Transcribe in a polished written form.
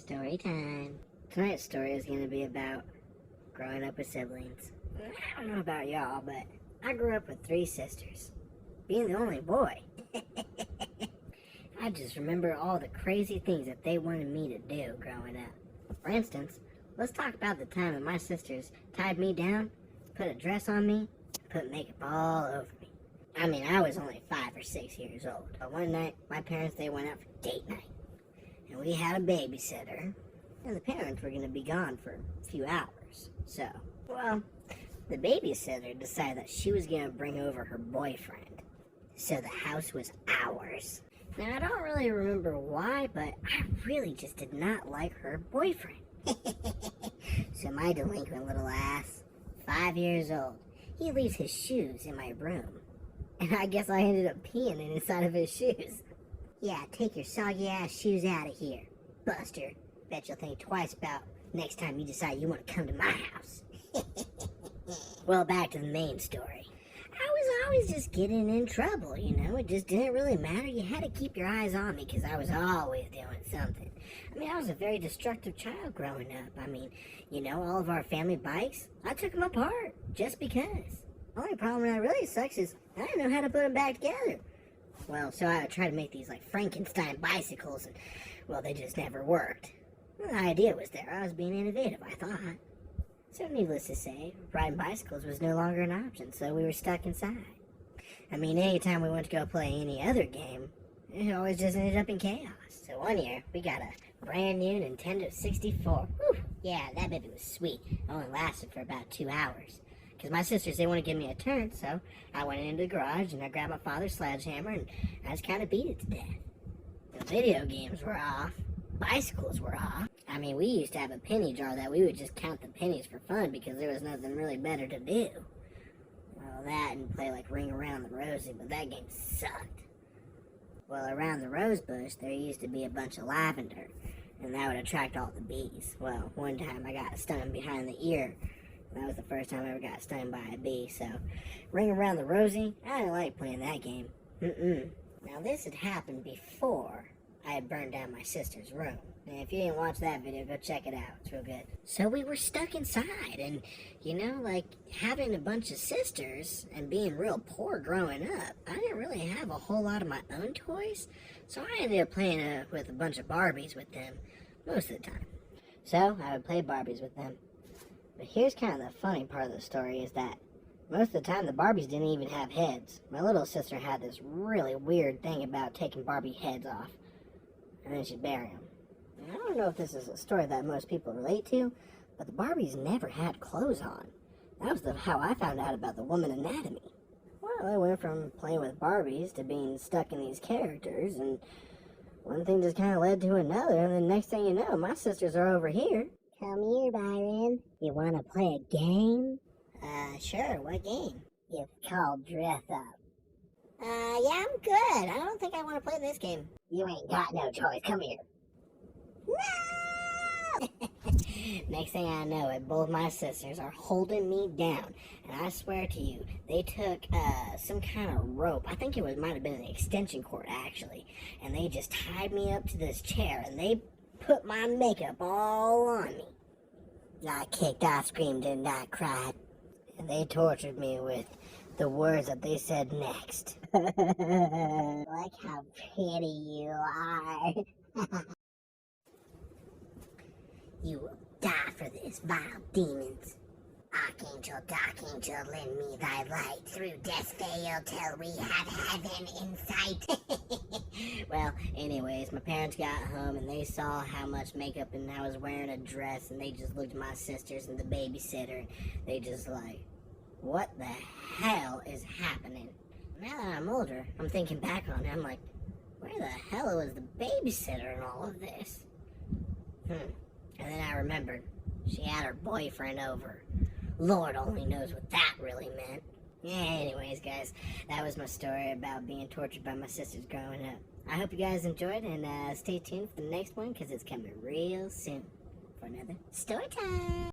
Story time. Tonight's story is going to be about growing up with siblings. I don't know about y'all, but I grew up with 3 sisters. Being the only boy. I just remember all the crazy things that they wanted me to do growing up. For instance, let's talk about the time that my sisters tied me down, put a dress on me, and put makeup all over me. I mean, I was only 5 or 6 years old. But one night, my parents, they went out for date night. And we had a babysitter, and the parents were going to be gone for a few hours. So, well, the babysitter decided that she was going to bring over her boyfriend. So the house was ours. Now, I don't really remember why, but I really just did not like her boyfriend. So my delinquent little ass, 5 years old, he leaves his shoes in my room. And I guess I ended up peeing inside of his shoes. Yeah, take your soggy ass shoes out of here, Buster. Bet you'll think twice about next time you decide you want to come to my house. Well, back to the main story. I was always just getting in trouble, you know. It just didn't really matter. You had to keep your eyes on me because I was always doing something. I mean, I was a very destructive child growing up. I mean, you know, all of our family bikes, I took them apart just because. The only problem that really sucks is I didn't know how to put them back together. Well, so I would try to make these like Frankenstein bicycles, and well, they just never worked. Well, the idea was there. I was being innovative, I thought. So needless to say, riding bicycles was no longer an option, so we were stuck inside. I mean, anytime we went to go play any other game, it always just ended up in chaos. So one year, we got a brand new Nintendo 64. Whew, yeah, that baby was sweet. It only lasted for about 2 hours. Because my sisters, they want to give me a turn, so I went into the garage and I grabbed my father's sledgehammer and I just kind of beat it to death. The video games were off. Bicycles were off. I mean, we used to have a penny jar that we would just count the pennies for fun because there was nothing really better to do. Well, that and play like Ring Around the Rosie, but that game sucked. Well, around the rose bush, there used to be a bunch of lavender, and that would attract all the bees. Well, one time I got stung behind the ear. That was the first time I ever got stung by a bee, so Ring Around the Rosie, I didn't like playing that game. Now, this had happened before I had burned down my sister's room. And if you didn't watch that video, go check it out. It's real good. So we were stuck inside, and, you know, like, having a bunch of sisters and being real poor growing up, I didn't really have a whole lot of my own toys, so I ended up playing with a bunch of Barbies with them most of the time. So I would play Barbies with them. But here's kind of the funny part of the story is that most of the time the Barbies didn't even have heads. My little sister had this really weird thing about taking Barbie heads off, and then she'd bury them. And I don't know if this is a story that most people relate to, but the Barbies never had clothes on. That was how I found out about the woman anatomy. Well, I went from playing with Barbies to being stuck in these characters, and one thing just kind of led to another, and then next thing you know, my sisters are over here. Come here, Byron. You want to play a game? Sure. What game? It's called Dress Up. Yeah, I'm good. I don't think I want to play this game. You ain't got no choice. Come here. No! Next thing I know it, both my sisters are holding me down. And I swear to you, they took some kind of rope. I think it might have been an extension cord, actually. And they just tied me up to this chair, and they put my makeup all on me. I kicked, I screamed, and I cried. And they tortured me with the words that they said next. Look how pretty you are. You will die for this, vile demons. Archangel, dark angel, lend me thy light. Through death's veil till we have heaven in sight. Well, anyways, my parents got home and they saw how much makeup and I was wearing a dress, and they just looked at my sisters and the babysitter. They just like, what the hell is happening? Now that I'm older, I'm thinking back on it. I'm like, where the hell was the babysitter in all of this? And then I remembered she had her boyfriend over. Lord only knows what that really meant. Yeah, anyways, guys, that was my story about being tortured by my sisters growing up. I hope you guys enjoyed, and stay tuned for the next one, because it's coming real soon for another story time.